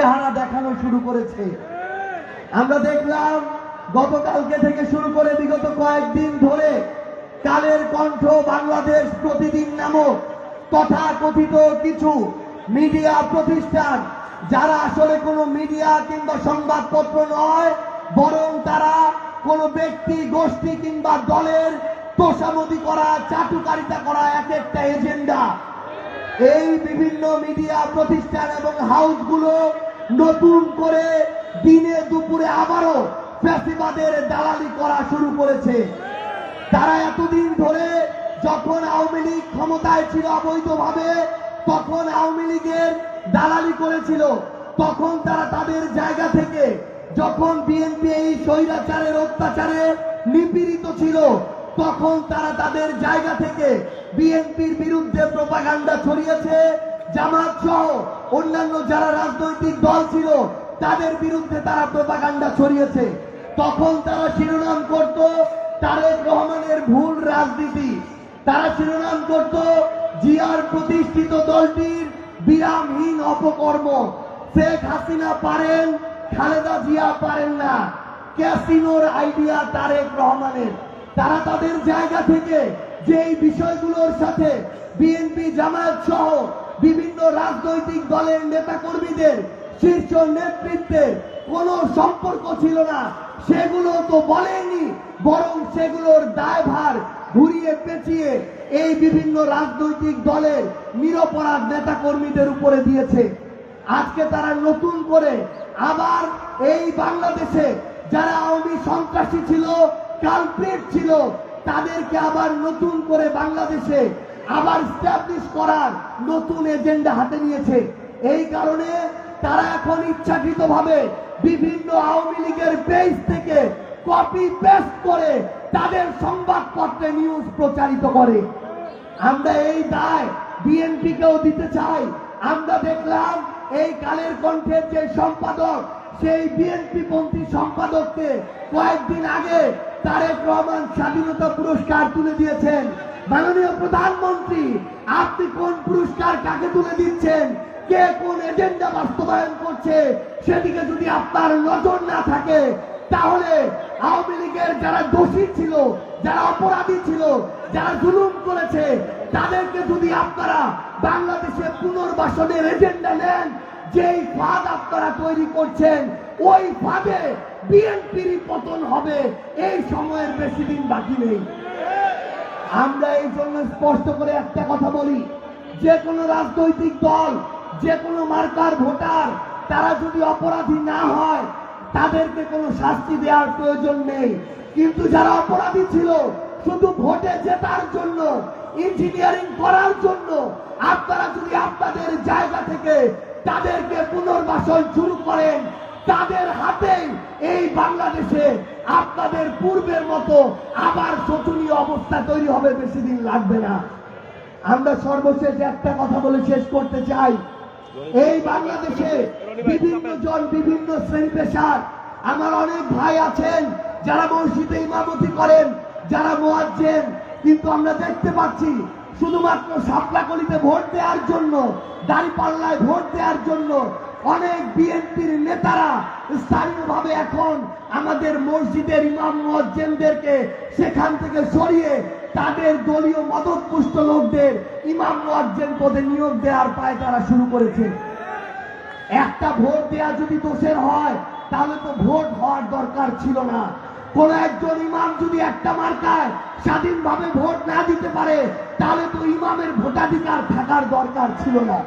চেহারা দেখানো শুরু করেছে। আমরা দেখলাম গতকালকে থেকে শুরু করে বিগত কয়েকদিন ধরে কালের কণ্ঠ বাংলাদেশ প্রতিদিন নামক তথাকথিত কিছু মিডিয়া প্রতিষ্ঠান, যারা আসলে কোনো মিডিয়া কিংবা সংবাদপত্র নয়, বরং তারা কোনো ব্যক্তি গোষ্ঠী কিংবা দলের তোষামোদি করা, চাটুকারিতা করা এক একটা এজেন্ডা। এই বিভিন্ন মিডিয়া প্রতিষ্ঠান এবং হাউসগুলো নতুন করে দিনে দুপুরে আবারও ফ্যাসিবাদের দালালি করা শুরু করেছে। তারা এতদিন ধরে যখন আওয়ামী লীগ ক্ষমতায় ছিল অবৈধভাবে, তখন আওয়ামী লীগের দালালি করেছিল। তখন তারা তাদের জায়গা থেকে, যখন বিএনপি এই স্বৈরাচারের অত্যাচারে নিপীড়িত ছিল, তখন তারা তাদের জায়গা থেকে বিএনপির বিরুদ্ধে প্রোপাগান্ডা ছড়িয়েছে। জামাত সহ অন্যান্য যারা রাজনৈতিক দল ছিল তাদের বিরুদ্ধে তারা প্রোপাগান্ডা ছড়িয়েছে। তখন তারা শিরোনাম করত তারেক রহমানের ভুল রাজনীতি, তারা শিরোনাম করত জিয়ার প্রতিষ্ঠিত দলটির বিরামহীন অপকর্ম, শেখ হাসিনা পারেন, খালেদা জিয়া পারেন না, ক্যাসিনোর আইডিয়া তারেক রহমানের। তারা তাদের জায়গা থেকে যে এই বিষয়গুলোর সাথে বিএনপি, জামায়াত সহ বিভিন্ন রাজনৈতিক দলের নেতাকর্মীদের শীর্ষ নেতৃত্বের কোনো সম্পর্ক ছিল না, সেগুলো তো বলেনি, বরং সেগুলোর দায়ভার ঘুরিয়ে পেঁচিয়ে এই বিভিন্ন রাজনৈতিক দলের নিরপরাধ নেতাকর্মীদের উপরে দিয়েছে। আজকে তারা নতুন করে আবার এই বাংলাদেশে যারা আওয়ামী সন্ত্রাসী ছিল, কালপ্রিট ছিল, তাদেরকে আবার নতুন করে বাংলাদেশে আবার স্ট্যাবলিশ করার নতুন এজেন্ডা হাতে নিয়েছে। এই কারণে তারা এখন ইচ্ছাকৃতভাবে বিভিন্ন আওয়ামী লীগের পেজ থেকে কপি পেস্ট করে তাদের সংবাদপত্রে নিউজ প্রচারিত করে। আমরা এই দায় বিএনপিকেও দিতে চাই। আমরা দেখলাম এই কালের কণ্ঠের যে সম্পাদক, সেই বিএনপি পন্থী সম্পাদককে কয়েকদিন আগে তারেক রহমান স্বাধীনতা পুরস্কার তুলে দিয়েছেন। মাননীয় প্রধানমন্ত্রী, আপনি কোন পুরস্কার কাকে তুলে দিচ্ছেন, কে কোন এজেন্ডা বাস্তবায়ন করছে, সেদিকে যদি আপনার নজর না থাকে, তাহলে আওয়ামী লীগের যারা দোষী ছিল, যারা অপরাধী ছিল, যারা জুলুম করেছে, তাদেরকে যদি আপনারা বাংলাদেশে পুনর্বাসনের এজেন্ডা নেন, যেই ফাঁদ আপনারা তৈরি করছেন, ওই ফাঁদে বিএনপির পতন হবে। এই সময়ের বেশি দিন বাকি নেই। আমরা এই জন্য স্পষ্ট করে একটা কথা বলি, যে কোনো রাজনৈতিক দল, যে কোনো মার্কার ভোটার, তারা যদি অপরাধী না হয়, তাদেরকে কোনো শাস্তি দেওয়ার প্রয়োজন নেই। কিন্তু যারা অপরাধী ছিল, শুধু ভোটে জেতার জন্য, ইঞ্জিনিয়ারিং করার জন্য, আপনারা যদি আপনাদের জায়গা থেকে তাদেরকে পুনর্বাসন শুরু করেন, তাদের হাতেই এই বাংলাদেশে আপনাদের পূর্বের মতো আবার শোচনীয় অবস্থা তৈরি হবে, বেশি দিন লাগবে না। আমরা সর্বশেষ একটা কথা বলে শেষ করতে চাই। এই বাংলাদেশে বিভিন্ন জন, বিভিন্ন শ্রেণী পেশার, আমার অনেক ভাই আছেন যারা মসজিদে ইমামতি করেন, যারা মুয়াজ্জিন, কিন্তু আমরা দেখতে পাচ্ছি শুধুমাত্র শাপলাকলিতে ভোট দেওয়ার জন্য, দাঁড়িপাল্লায় ভোট দেওয়ার জন্য অনেক বিএনপির নেতারা স্থানীয়ভাবে এখন আমাদের মসজিদের ইমাম মুয়াজ্জিনদেরকে সেখান থেকে সরিয়ে তাদের দলীয় মদতপুষ্ট লোকদের ইমাম মুয়াজ্জিন পদে নিয়োগ দেওয়ার পায়তারা শুরু করেছে। একটা ভোট দেওয়া যদি দোষের হয়, তাহলে তো ভোট হওয়ার দরকার ছিল না। কোন একজন ইমাম যদি একটা মার্কায় স্বাধীনভাবে ভোট না দিতে পারে, তাহলে তো ইমামের ভোটাধিকার থাকার দরকার ছিল না।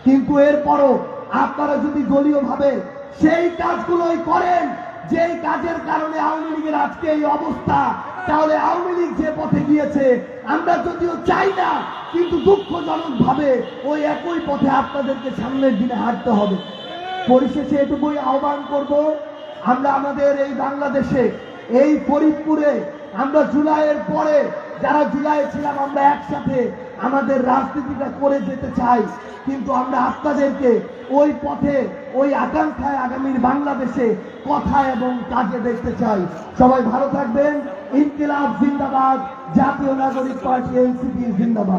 কিন্তু এরপরও আপনারা যদি দলীয়ভাবে সেই কাজগুলোই করেন, যেই কাজের কারণে আওয়ামী লীগের আজকে এই অবস্থা, তাহলে আওয়ামী লীগ যে পথে গিয়েছে, আমরা যদিও চাই না, কিন্তু দুঃখজনক ভাবে ওই একই পথে আপনাদেরকে সামনের দিনে হাঁটতে হবে। পরিশেষে এটুকুই আহ্বান করব, আমরা আমাদের এই বাংলাদেশে, এই ফরিদপুরে আমরা জুলাইয়ের পরে যারা জুলাই ছিলাম, আমরা একসাথে আমাদের রাজনীতিটা করে যেতে চাই। কিন্তু আমরা আপনাদেরকে ওই পথে, ওই আকাঙ্ক্ষায় আগামীর বাংলাদেশে কথা এবং কাজে দেখতে চাই। সবাই ভালো থাকবেন। ইনকিলাব জিন্দাবাদ, জাতীয় নাগরিক পার্টি এনসিপি জিন্দাবাদ।